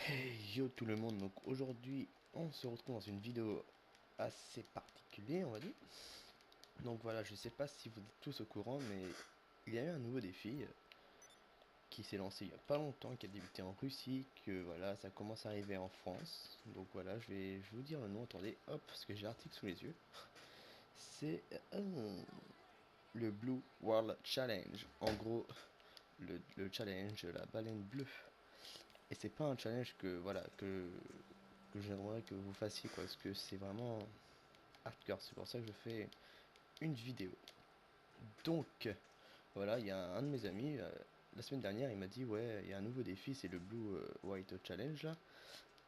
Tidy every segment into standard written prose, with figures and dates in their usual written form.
Hey yo tout le monde, donc aujourd'hui on se retrouve dans une vidéo assez particulière on va dire. Donc voilà, je sais pas si vous êtes tous au courant mais il y a eu un nouveau défi qui s'est lancé il y a pas longtemps, qui a débuté en Russie, que voilà ça commence à arriver en France. Donc voilà, je vais vous dire le nom, attendez, hop, parce que j'ai l'article sous les yeux. C'est le Blue World Challenge, en gros le challenge de la baleine bleue. Et c'est pas un challenge que voilà que j'aimerais que vous fassiez quoi, parce que c'est vraiment hardcore. C'est pour ça que je fais une vidéo. Donc voilà, il y a un de mes amis la semaine dernière, il m'a dit ouais, il y a un nouveau défi, c'est le Blue White Challenge là.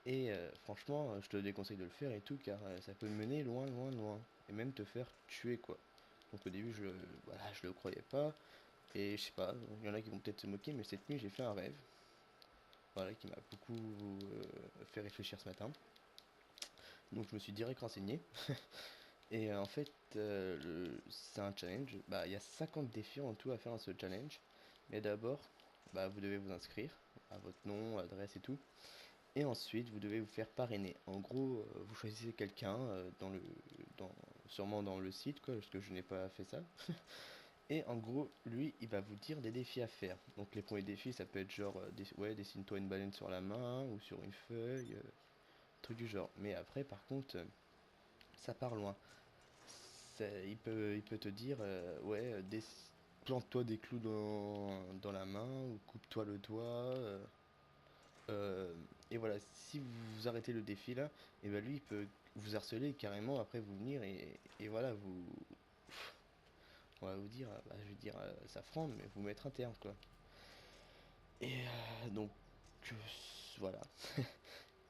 Et franchement, je te déconseille de le faire et tout, car ça peut mener loin, loin, loin, et même te faire tuer quoi. Donc au début, voilà, je le croyais pas, et je sais pas, il y en a qui vont peut-être se moquer, mais cette nuit j'ai fait un rêve, voilà, qui m'a beaucoup fait réfléchir ce matin. Donc je me suis direct renseigné. Et en fait, c'est un challenge. Bah, il y a 50 défis en tout à faire dans ce challenge. Mais d'abord, bah, vous devez vous inscrire à votre nom, adresse et tout. Et ensuite, vous devez vous faire parrainer. En gros, vous choisissez quelqu'un dans, sûrement dans le site, quoi, parce que je n'ai pas fait ça. Et en gros, lui, il va vous dire des défis à faire. Donc les premiers défis, ça peut être genre, ouais, dessine-toi une baleine sur la main ou sur une feuille, truc du genre. Mais après, par contre, ça part loin. Il peut te dire, ouais, plante-toi des clous dans la main ou coupe-toi le doigt. Euh, et voilà, si vous arrêtez le défi là, et ben lui il peut vous harceler carrément après vous venir et voilà, on va vous dire, bah, je vais dire ça franc, mais vous mettre un terme quoi. Et donc euh, voilà.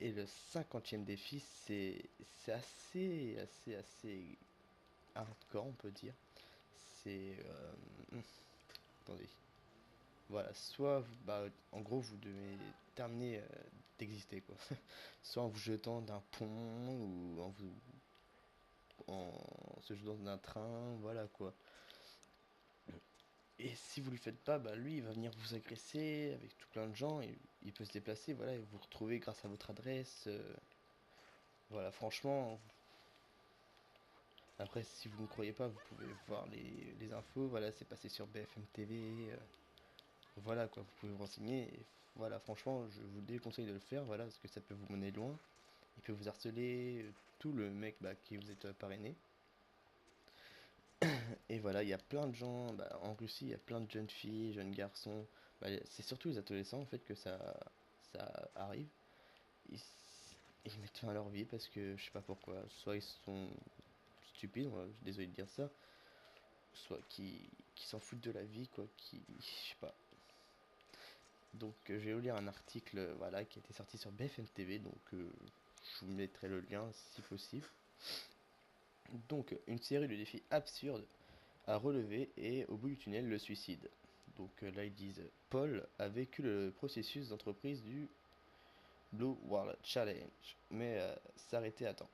Et le 50e défi, c'est assez hardcore on peut dire. C'est attendez. Voilà, soit bah, en gros vous devez terminer d'exister quoi. Soit en vous jetant d'un pont ou en se jetant d'un train, voilà quoi. Et si vous le faites pas, bah lui il va venir vous agresser avec tout plein de gens, il peut se déplacer, voilà, et vous retrouver grâce à votre adresse. Voilà, franchement, après si vous ne croyez pas, vous pouvez voir les infos, voilà, c'est passé sur BFM TV. Voilà quoi, vous pouvez vous renseigner. Et voilà, franchement, je vous déconseille de le faire, voilà, parce que ça peut vous mener loin. Il peut vous harceler, tout le mec bah, qui vous êtes parrainé. Et voilà, il y a plein de gens, bah, en Russie, il y a plein de jeunes filles, jeunes garçons. Bah, c'est surtout les adolescents en fait que ça arrive. Ils, ils mettent fin à leur vie parce que je sais pas pourquoi. Soit ils sont stupides, je suis désolé de dire ça, soit qui s'en foutent de la vie, quoi, qui, je sais pas. Donc je vais vous lire un article voilà, qui a été sorti sur BFM TV, donc je vous mettrai le lien si possible. Donc une série de défis absurdes à relever et au bout du tunnel le suicide. Donc là ils disent Paul a vécu le processus d'entreprise du Blue World Challenge, mais s'arrêter à temps.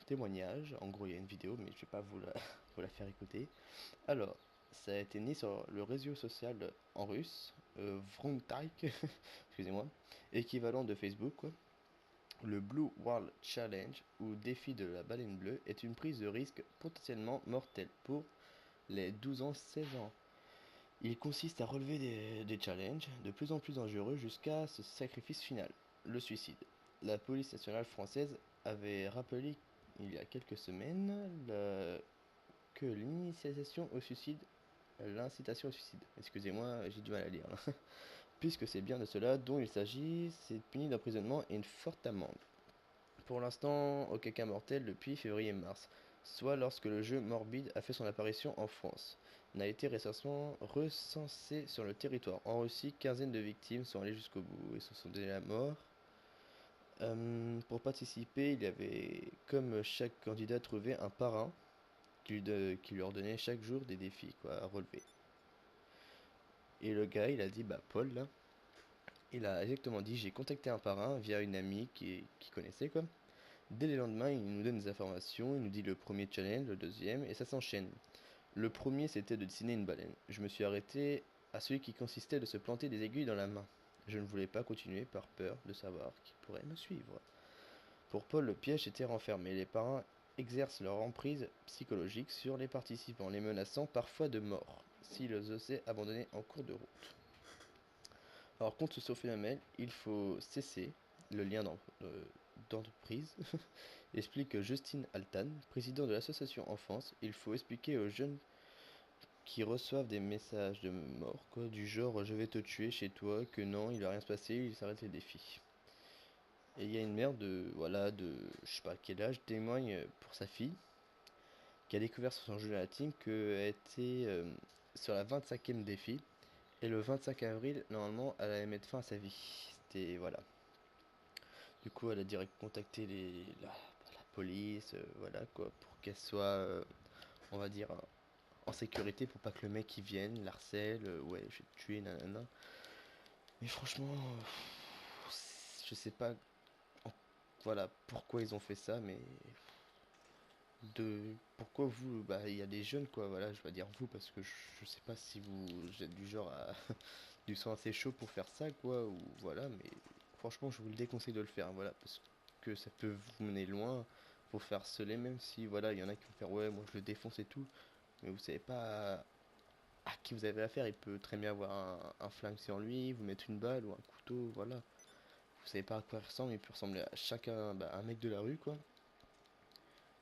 Témoignage, en gros il y a une vidéo mais je vais pas vous la faire écouter. Alors, ça a été né sur le réseau social en russe, Vruntaik, excusez-moi, équivalent de Facebook, quoi. Le Blue World Challenge, ou défi de la baleine bleue, est une prise de risque potentiellement mortelle pour les 12 ans 16 ans. Il consiste à relever des challenges de plus en plus dangereux jusqu'à ce sacrifice final, le suicide. La police nationale française avait rappelé il y a quelques semaines que l'incitation au suicide, excusez-moi, j'ai du mal à lire, là. Puisque c'est bien de cela dont il s'agit, c'est puni d'emprisonnement et une forte amende. Pour l'instant, aucun cas mortel depuis février-mars, soit lorsque le jeu Morbide a fait son apparition en France, n'a été récemment recensé sur le territoire. En Russie, quinzaine de victimes sont allées jusqu'au bout et se sont donné la mort. Pour participer, il y avait, comme chaque candidat, trouvé un parrain qui leur donnait chaque jour des défis quoi, à relever. Et le gars, il a dit, bah Paul, là, il a exactement dit, j'ai contacté un parrain via une amie qui connaissait, quoi. Dès le lendemain, il nous donne des informations, il nous dit le premier challenge, le deuxième, et ça s'enchaîne. Le premier, c'était de dessiner une baleine. Je me suis arrêté à celui qui consistait de se planter des aiguilles dans la main. Je ne voulais pas continuer par peur de savoir qui pourrait me suivre. Pour Paul, le piège était renfermé. Les parrains exercent leur emprise psychologique sur les participants, les menaçant parfois de mort s'ils osaient abandonner en cours de route. Alors contre ce phénomène, il faut cesser le lien d'entreprise, explique Justine Altan, président de l'association Enfance. Il faut expliquer aux jeunes qui reçoivent des messages de mort, quoi, du genre je vais te tuer chez toi, que non, il va rien se passer, il s'arrête les défis. Et il y a une mère de je sais pas quel âge, témoigne pour sa fille, qui a découvert sur son jeu intime qu'elle était sur la 25e défi, et le 25 avril, normalement, elle allait mettre fin à sa vie. C'était, voilà. Du coup, elle a direct contacté la police, voilà, quoi, pour qu'elle soit, on va dire, en sécurité, pour pas que le mec il vienne, l'harcèle, ouais, je vais te tuer, nanana. Mais franchement, je sais pas, voilà, pourquoi ils ont fait ça, mais pourquoi vous, bah, il y a des jeunes, quoi, voilà, je vais dire vous, parce que je sais pas si vous êtes du genre à du sang assez chaud pour faire ça, quoi, ou voilà, mais franchement, je vous le déconseille de le faire, voilà, parce que ça peut vous mener loin, vous faire harceler, même si, voilà, il y en a qui vont faire, ouais, moi je le défonce et tout, mais vous savez pas à qui vous avez affaire, il peut très bien avoir un flingue sur lui, vous mettre une balle ou un couteau, voilà, vous savez pas à quoi il ressemble, il peut ressembler à chacun, bah, un mec de la rue, quoi,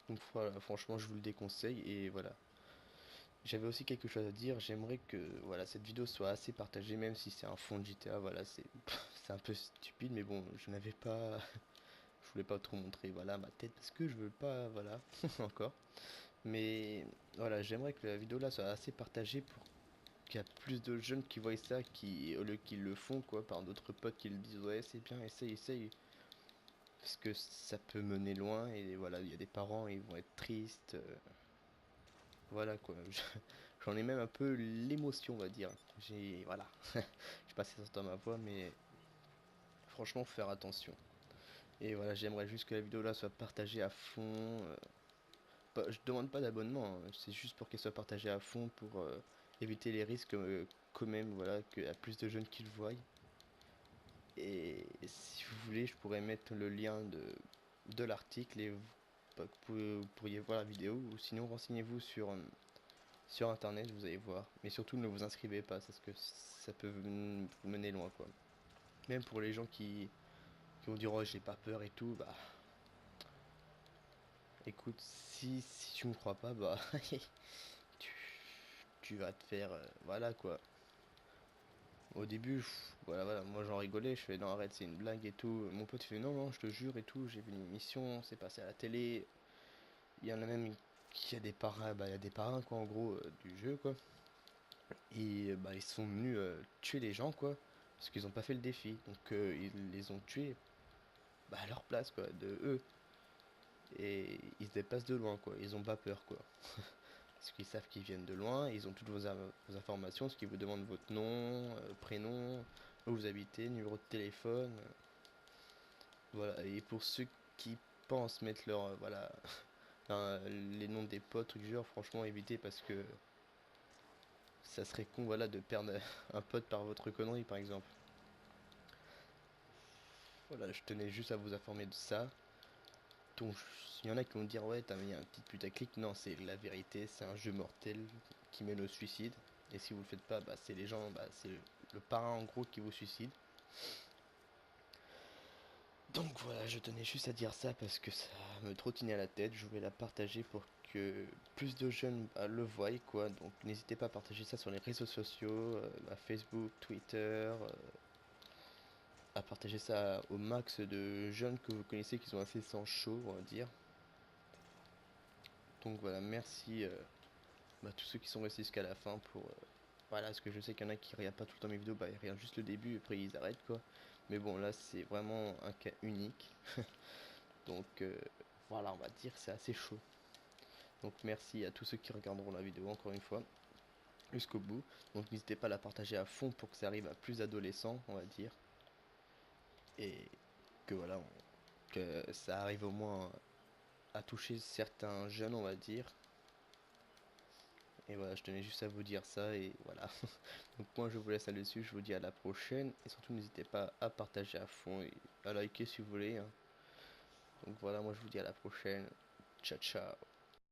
donc voilà, franchement, je vous le déconseille, et voilà. J'avais aussi quelque chose à dire, j'aimerais que voilà, cette vidéo soit assez partagée, même si c'est un fond de GTA, voilà, c'est un peu stupide, mais bon, je n'avais pas, je voulais pas trop montrer, voilà, ma tête, parce que je veux pas, voilà, encore. Mais voilà, j'aimerais que la vidéo là soit assez partagée pour qu'il y ait plus de jeunes qui voient ça, qui, au lieu qu'ils le font, quoi, par d'autres potes qui le disent, ouais, c'est bien, essaye, essaye, parce que ça peut mener loin, et voilà, il y a des parents, ils vont être tristes, voilà, quoi. J'en ai même un peu l'émotion, on va dire. Voilà. Je sais pas si ça s'entend ma voix, mais franchement, faut faire attention. Et voilà, j'aimerais juste que la vidéo là soit partagée à fond. Je demande pas d'abonnement, hein, c'est juste pour qu'elle soit partagée à fond pour éviter les risques quand même, voilà, qu'il y a plus de jeunes qui le voient. Et si vous voulez, je pourrais mettre le lien de l'article et vous pourriez voir la vidéo. Ou sinon, renseignez-vous sur internet, vous allez voir. Mais surtout, ne vous inscrivez pas, parce que ça peut vous mener loin, quoi. Même pour les gens qui vont dire, oh, j'ai pas peur et tout, bah, écoute, si tu me crois pas, bah, tu, tu vas te faire, voilà, quoi. Au début, voilà, moi j'en rigolais, je fais, non, arrête, c'est une blague et tout. Mon pote fait, non, non, je te jure et tout, j'ai vu une émission, c'est passé à la télé. Il y en a même qui a des parrains, bah, il y a des parrains, quoi, en gros, du jeu, quoi. Et bah, ils sont venus tuer les gens, quoi, parce qu'ils ont pas fait le défi. Donc ils les ont tués, bah, à leur place, quoi, de eux. Et ils se déplacent de loin, quoi. Ils ont pas peur, quoi. Parce qu'ils savent qu'ils viennent de loin, ils ont toutes vos informations, ce qui vous demande votre nom, prénom, où vous habitez, numéro de téléphone. Voilà. Et pour ceux qui pensent mettre leur, voilà, les noms des potes, trucs du genre, franchement, évitez parce que ça serait con, voilà, de perdre un pote par votre connerie, par exemple. Voilà, je tenais juste à vous informer de ça. Donc, il y en a qui vont dire, ouais, t'as mis un petit putaclic. Non, c'est la vérité, c'est un jeu mortel qui mène au suicide. Et si vous le faites pas, bah, c'est les gens, bah, c'est le parrain en gros qui vous suicide. Donc voilà, je tenais juste à dire ça parce que ça me trottinait à la tête. Je voulais la partager pour que plus de jeunes bah, le voient, quoi. Donc n'hésitez pas à partager ça sur les réseaux sociaux, bah, Facebook, Twitter, à partager ça au max de jeunes que vous connaissez qui sont assez sans chaud, on va dire. Donc voilà, merci bah, tous ceux qui sont restés jusqu'à la fin pour... voilà, parce que je sais qu'il y en a qui regardent pas tout le temps mes vidéos, bah ils regardent juste le début et après ils arrêtent, quoi. Mais bon, là c'est vraiment un cas unique. Donc voilà, on va dire que c'est assez chaud. Donc merci à tous ceux qui regarderont la vidéo encore une fois jusqu'au bout. Donc n'hésitez pas à la partager à fond pour que ça arrive à plus d'adolescents, on va dire. Et que voilà, que ça arrive au moins à toucher certains jeunes, on va dire. Et voilà, je tenais juste à vous dire ça et voilà. Donc moi je vous laisse là-dessus, je vous dis à la prochaine et surtout n'hésitez pas à partager à fond et à liker si vous voulez, hein. Donc voilà, moi je vous dis à la prochaine. Ciao ciao.